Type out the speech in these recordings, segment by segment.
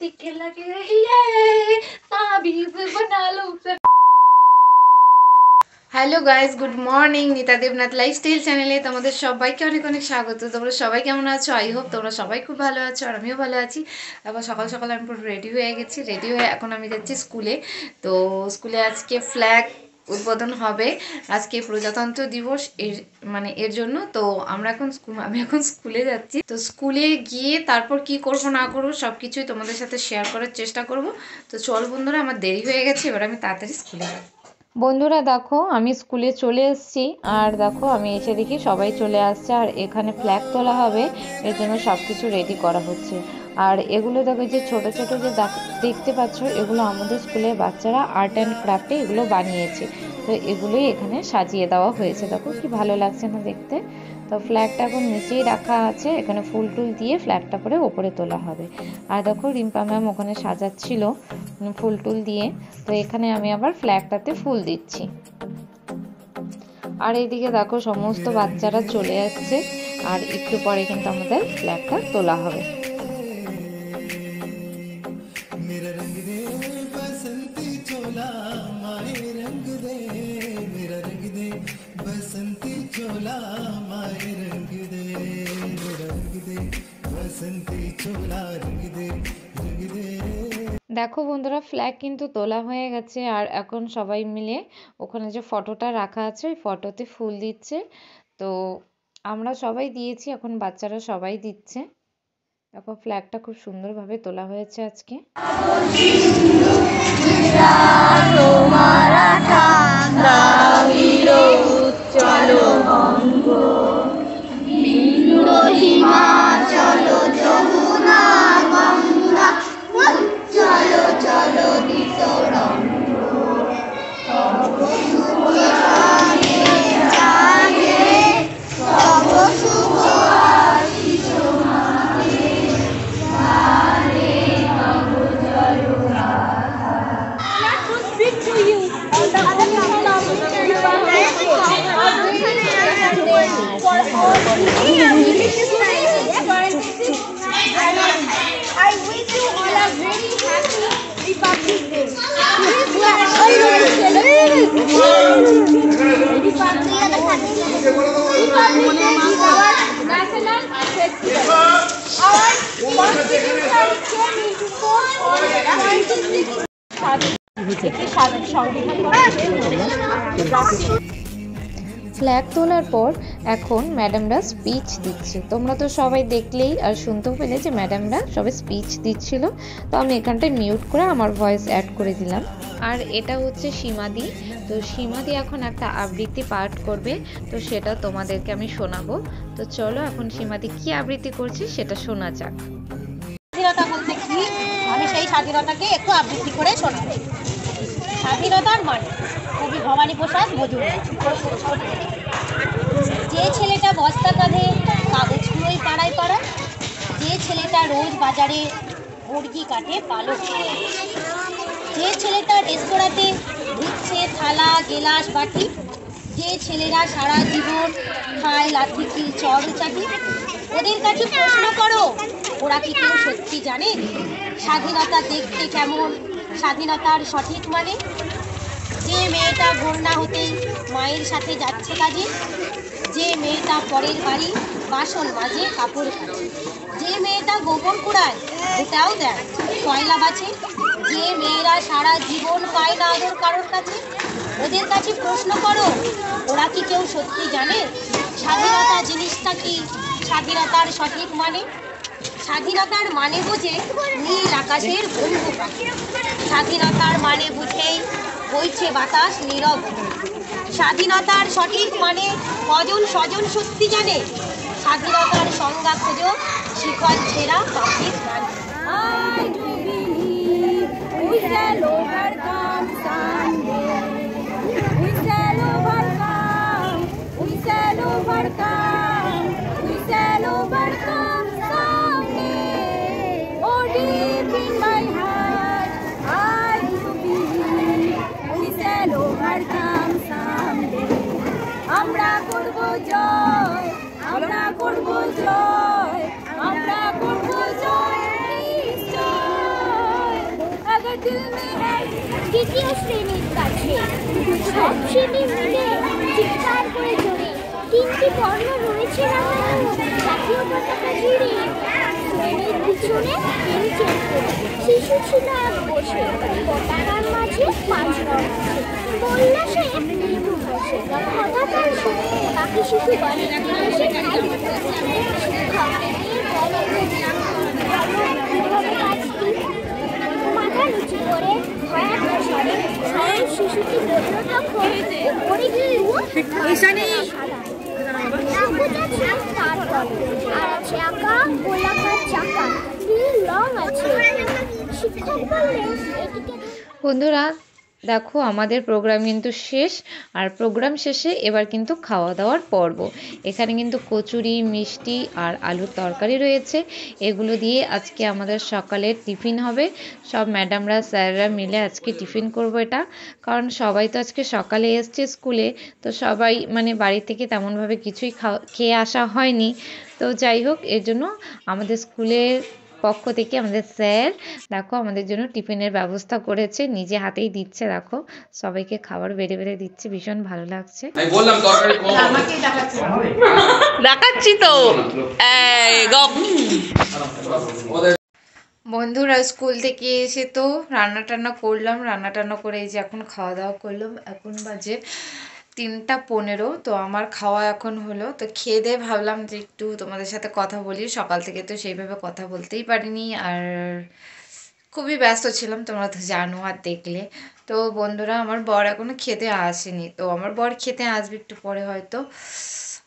तीखे लगे ये ताबीज बना लो। Hello guys, good morning. Nita Debnath lifestyle চ্যানেলে তোমাদের সবাইকে অনেক অনেক স্বাগত। তোমরা সবাই কেমন আছো? আই হোপ তোমরা সবাই খুব ভালো আছো, আর আমিও ভালো আছি। তারপর সকাল সকাল আমি পুরো রেডি হয়ে গেছি। রেডি হয়ে এখন আমি যাচ্ছি স্কুলে। তো স্কুলে আজকে ফ্ল্যাগ উদ্বোধন হবে, আজকে প্রজাতন্ত্র দিবস, এর জন্য। তো আমি এখন স্কুলে যাচ্ছি। তো স্কুলে গিয়ে তারপর কি করব না করবো সব কিছুই তোমাদের সাথে শেয়ার করার চেষ্টা করব। তো চল বন্ধুরা, আমার দেরি হয়ে গেছে, এবার আমি তাড়াতাড়ি স্কুলে যাই। বন্ধুরা দেখো, আমি স্কুলে চলে এসেছি। আর দেখো, আমি এসে দেখি সবাই চলে আসছে, আর এখানে ফ্ল্যাগ তোলা হবে, এর জন্য সব কিছু রেডি করা হচ্ছে। আর এগুলো দেখো, যে ছোট ছোট যে দেখতে পাচ্ছ, এগুলো আমাদের স্কুলের বাচ্চারা আর্ট অ্যান্ড ক্রাফটে এগুলো বানিয়েছে। তো এগুলোই এখানে সাজিয়ে দেওয়া হয়েছে। দেখো কি ভালো লাগছে না দেখতে। তো ফ্ল্যাগটা এখন নিচেই রাখা আছে, এখানে ফুল টুল দিয়ে ফ্ল্যাগটা পরে ওপরে তোলা হবে। আর দেখো, রিম্পা ম্যাম ওখানে সাজাচ্ছিল ফুল টুল দিয়ে। তো এখানে আমি আবার ফ্ল্যাগটাতে ফুল দিচ্ছি। আর এইদিকে দেখো, সমস্ত বাচ্চারা চলে আসছে, আর একটু পরে কিন্তু আমাদের ফ্ল্যাগটা তোলা হবে। দেখো বন্ধুরা, ফ্ল্যাগ কিন্তু তোলা হয়ে গেছে, আর এখন সবাই মিলে ওখানে যে ফটোটা রাখা আছে ওই ফটোতে ফুল দিচ্ছে। তো আমরা সবাই দিয়েছি, এখন বাচ্চারা সবাই দিচ্ছে। দেখো, ফ্ল্যাগটা খুব সুন্দরভাবে তোলা হয়েছে আজকে। I wish you all a very happy Republic Day. National festival. Our constitution came into force on 26 flag তোলার পর এখন ম্যাডামরা স্পিচ দিচ্ছে। তোমরা তো সবাই দেখলেই আর শুনতেও পেলে যে ম্যাডামরা সবাই স্পিচ দিচ্ছিল। তো আমি এখানটায় মিউট করে আমার ভয়েস অ্যাড করে দিলাম। আর এটা হচ্ছে সীমাদি। তো সীমাদি এখন একটা আবৃত্তি পাঠ করবে, তো সেটা তোমাদেরকে আমি শোনাবো। তো চলো, এখন সীমাদি কি আবৃত্তি করছে সেটা শোনা যাক। স্বাধীনতা বলতে কি, আমি সেই স্বাধীনতাকে একটু আবৃত্তি করে শোনাবো। স্বাধীনতার মানে কবি ভবানী প্রসাদ মজুমদার। যে ছেলেটা বস্তা কাঁধে কাগজ কুড়োই পাড়ায় পাড়া, যে ছেলেটা রোজ বাজারে মুরগি কাটে পালক, যে ছেলেটা রেস্তোরাঁতে ধুচ্ছে থালা গেলাস বাটি, যে ছেলেরা সারা জীবন খায় লাথি কিল চড় চাটি, ওদের কাছে প্রশ্ন করো, ওরা কি কেউ সত্যি জানে স্বাধীনতা দেখতে কেমন, স্বাধীনতার সঠিক মানে? যে মেয়েটা ভোর না হতেই মায়ের সাথে যাচ্ছে কাজে, যে মেয়েটা পরের বাড়ি বাসন মাজে কাপড় কাচে, যে মেয়েটা গোবর কুড়ায় ওটাও দেয় কয়লা বাছে, যে মেয়েরা সারা জীবন পায় না আদর কারোর কাছে, ওদের কাছে প্রশ্ন করো, ওরা কি কেউ সত্যি জানে স্বাধীনতা জিনিসটা কি, স্বাধীনতার সঠিক মানে? স্বাধীনতার মানে বুঝে নীল আকাশের বন্ধু পাখি, স্বাধীনতার মানে বুঝেই বইছে বাতাস নীরব। স্বাধীনতার সঠিক মানে কজন স্বজন সত্যি জানে, স্বাধীনতার সংজ্ঞা খোঁজো শিকল ছেঁড়া পাখির গান। আমরা করব জয়, আমরা করব জয়, আমরা করব জয় নিশ্চয়। দ্বিতীয় শ্রেণীর কাছে সব শ্রেণী মিলে চিৎকার করে জোরে তিনটি বর্ণ রয়েছে রাঙানো জাতীয় পতাকা জুড়ে শ্রেণীর পিছনে বেঞ্চের কোণে শিশু ছিল এক বসে পতাকার মাঝে 5 রং আছে বলল সে মৃদু বসে পতাকার শুনে বাকি শিশু বলে সে খাই মাথা নিচু করে ভয়াবহ স্বরে সরল শিশুটি বলল তখন পড়ে গিয়ে তার তলে আর আছে আঁকা গোলাকার চাকা নীল রং আছে শিক্ষক বললেন এটিকে বন্ধুরা দেখো আমাদের প্রোগ্রাম কিন্তু শেষ, আর প্রোগ্রাম শেষে এবার কিন্তু খাওয়া দাওয়ার পর্ব। এখানে কিন্তু কচুরি, মিষ্টি আর আলুর তরকারি রয়েছে। এগুলো দিয়ে আজকে আমাদের সকালের টিফিন হবে। সব ম্যাডামরা স্যাররা মিলে আজকে টিফিন করব এটা, কারণ সবাই তো আজকে সকালে এসছে স্কুলে, তো সবাই মানে বাড়ি থেকে তেমনভাবে কিছুই খেয়ে আসা হয়নি। তো যাই হোক, এর জন্য আমাদের স্কুলের পক্ষ থেকে আমাদের স্যার দেখো আমাদের জন্য টিফিনের ব্যবস্থা করেছে, নিজে হাতেই দিচ্ছে। দেখো সবাইকে খাবার বেড়ে বেড়ে দিচ্ছে, ভীষণ ভালো লাগছে। আমি বললাম তরকারি কম আমাকেই দেখাচ্ছে দেখাচ্ছি তো এই গপ। ওদের বন্ধুরা স্কুল থেকে এসে তো রান্না টান্না করলাম, রান্না টান্না করে এই যে এখন খাওয়া দাওয়া করলাম। এখন বাজে 3:15। তো আমার খাওয়া এখন হলো, তো খেয়ে দিয়ে ভাবলাম যে একটু তোমাদের সাথে কথা বলি। সকাল থেকে তো সেইভাবে কথা বলতেই পারিনি, আর খুবই ব্যস্ত ছিলাম, তোমরা তো জানো আর দেখলে। তো বন্ধুরা আমার বর এখনো খেতে আসেনি, তো আমার বর খেতে আসবে একটু পরে হয়তো।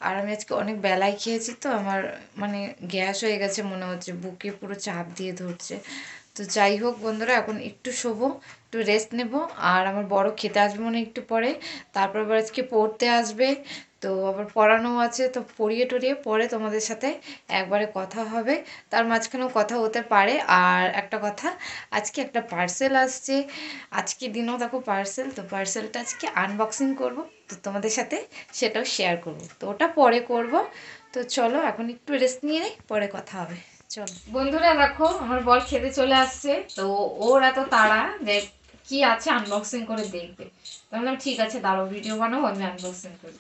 আর আমি আজকে অনেক বেলায় খেয়েছি, তো আমার মানে গ্যাস হয়ে গেছে মনে হচ্ছে, বুকে পুরো চাপ দিয়ে ধরছে। তো যাই হোক বন্ধুরা, এখন একটু শোবো, একটু রেস্ট নেব। আর আমার বড় খেতে আসবে মনে একটু পরে, তারপর আবার আজকে পড়তে আসবে, তো আবার পড়ানো আছে, তো পড়িয়ে টড়িয়ে পরে তোমাদের সাথে একবারে কথা হবে। তার মাঝখানেও কথা হতে পারে। আর একটা কথা, আজকে একটা পার্সেল আসছে, আজকে দিনও দেখো পার্সেল, তো পার্সেলটা আজকে আনবক্সিং করব, তো তোমাদের সাথে সেটাও শেয়ার করব, তো ওটা পরে করব। তো চলো এখন একটু রেস্ট নিয়ে নেই, পরে কথা হবে। চলো বন্ধুরা, দেখো আমার বর খেতে চলে আসছে, তো ওর এত তাড়া যে কি আছে আনবক্সিং করে দেখবে। তো বললাম ঠিক আছে দাঁড়াও, ভিডিও বানাবো, আমি আনবক্সিং করি।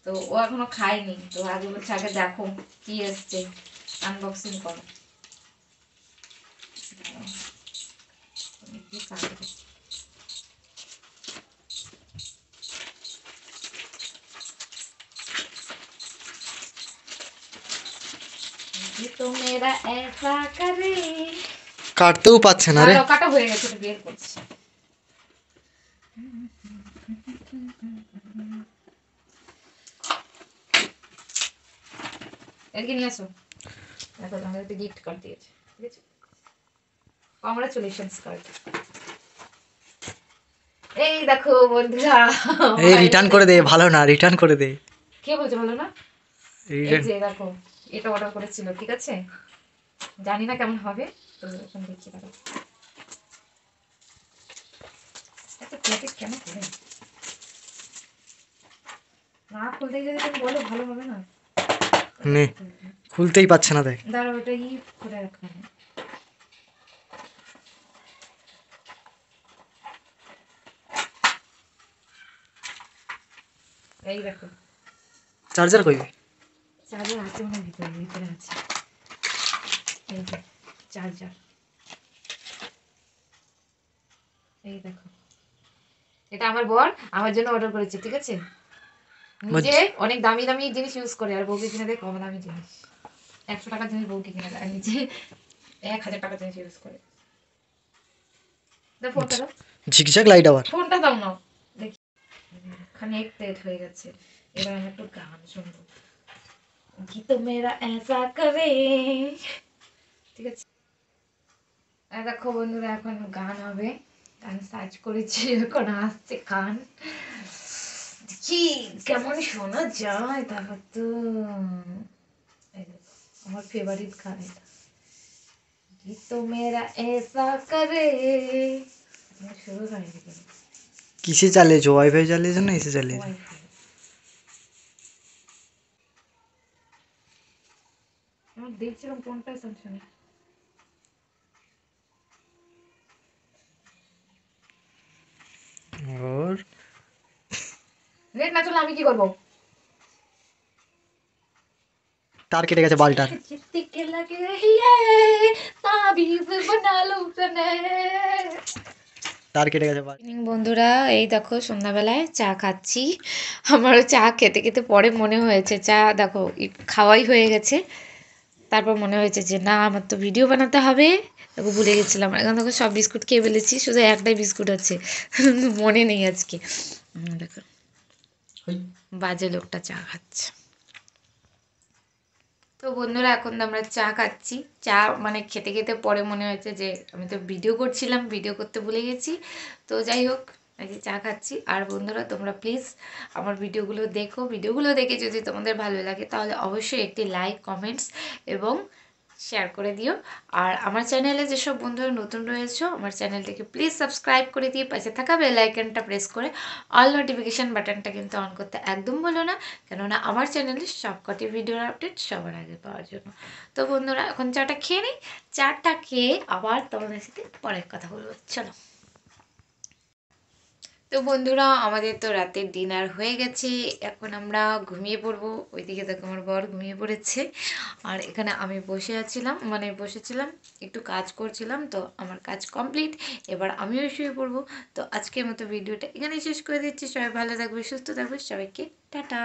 তো ও এখনো খায়নি, তো আগে বলছে আগে দেখো কি এসছে, আনবক্সিং করো। তো মেরা ऐसा करे কাটতেও পাচ্ছে না রে। কাটা হয়ে গেছে, তো বের করছি। এদিকে নিয়ে আসো, দেখো আমাদের গিফট কার্ড দিয়েছে, ঠিক আছে, কংগ্রাচুলেশনস কার্ড। এই দেখো বন্ধুরা, এই রিটার্ন করে দে, ভালো না, রিটার্ন করে দে। কে বলছে ভালো না? এই রিটার্ন যে দেখো, এটা অর্ডার করেছিল, ঠিক আছে, জানি না কেমন হবে, তো এখন দেখছি। দেখো এত কেটে কেন করে না খুলতে গেলে তুমি বলো, ভালো হবে না? নে, খুলতেই পাচ্ছে না দেখ। দাঁড়াও, এটা করে রাখা। এই দেখো চার্জার কই? চার্জার আছে মনে হয় ভিতরে, ভিতরে আছে, এই যে চার্জার। এই দেখো, এটা আমার বর আমার জন্য অর্ডার করেছে, ঠিক আছে। নিজে অনেক দামি দামি জিনিস ইউজ করে, আর বউকে কিনে দেয় কম দামি জিনিস। 100 টাকার জিনিস বউকে কিনে দেয়, আর নিজে 1000 টাকার জিনিস ইউজ করে। দাও ফোনটা দাও, ঝিকঝাক লাইট আবার। ফোনটা দাও না, দেখি কানেক্টেড হয়ে গেছে। এবার আমি একটু গান শুনবো, কি তো মেরা ऐसा करे, ঠিক আছে। দেখো বন্ধুরা, এখন গান হবে, গান সার্চ করেছি, এখন আসছে গান, কি কেমন শোনা যায় তারপর তো। এই দেখো, আমার ফেভারিট গান এটা, কি তো মেরা ऐसा करे। শুরু হয়নি কেন, কিসে চালিয়েছো? ওয়াইফাই চালিয়েছো না এসে চালিয়েছো? ওয়াইফাই। আমার দেখছিলাম কোনটা শুনছে না। চলে আমি কি করবো? তার কেটে গেছে বালটার। जिसके लगे ये ताबीज बना लो तने। তার কেটে গেছে বাল। ইভিনিং বন্ধুরা, এই দেখো সন্ধ্যাবেলায় চা খাচ্ছি। আমারও চা খেতে খেতে পরে মনে হয়েছে চা দেখো খাওয়াই হয়ে গেছে, তারপর মনে হয়েছে যে না আমার তো ভিডিও বানাতে হবে, দেখো ভুলে গেছিলাম। এখন দেখো সব বিস্কুট খেয়ে ফেলেছি, শুধু একটাই বিস্কুট আছে মনে নেই আজকে। দেখো বাজে লোকটা চা খাচ্ছে। তো বন্ধুরা এখন তো আমরা চা খাচ্ছি। চা মানে খেতে খেতে পরে মনে হয়েছে যে আমি তো ভিডিও করছিলাম, ভিডিও করতে ভুলে গেছি। তো যাই হোক, আজকে চা খাচ্ছি। আর বন্ধুরা তোমরা প্লিজ আমার ভিডিওগুলো দেখো, ভিডিওগুলো দেখে যদি তোমাদের ভালো লাগে তাহলে অবশ্যই একটি লাইক, কমেন্টস এবং শেয়ার করে দিও। আর আমার চ্যানেলে যেসব বন্ধুরা নতুন রয়েছে আমার চ্যানেলটিকে প্লিজ সাবস্ক্রাইব করে দিয়ে পাশে থাকা বেল আইকনটা প্রেস করে অল নোটিফিকেশান বাটনটা কিন্তু অন করতে একদম বলো না, কেননা আমার চ্যানেলে সবকটি ভিডিওর আপডেট সবার আগে পাওয়ার জন্য। তো বন্ধুরা এখন চাটা খেয়ে নিই, চাটা খেয়ে আবার তোমাদের সাথে পরে কথা বলবো, চলো। তো বন্ধুরা আমাদের তো রাতের ডিনার হয়ে গেছে, এখন আমরা ঘুমিয়ে পড়বো। ওইদিকে দেখো আমার বর ঘুমিয়ে পড়েছে, আর এখানে আমি বসেছিলাম একটু কাজ করছিলাম। তো আমার কাজ কমপ্লিট, এবার আমিও শুয়ে পড়বো। তো আজকের মতো ভিডিওটা এখানেই শেষ করে দিচ্ছি। সবাই ভালো থাকবে, সুস্থ থাকবে, সবাইকে টাটা।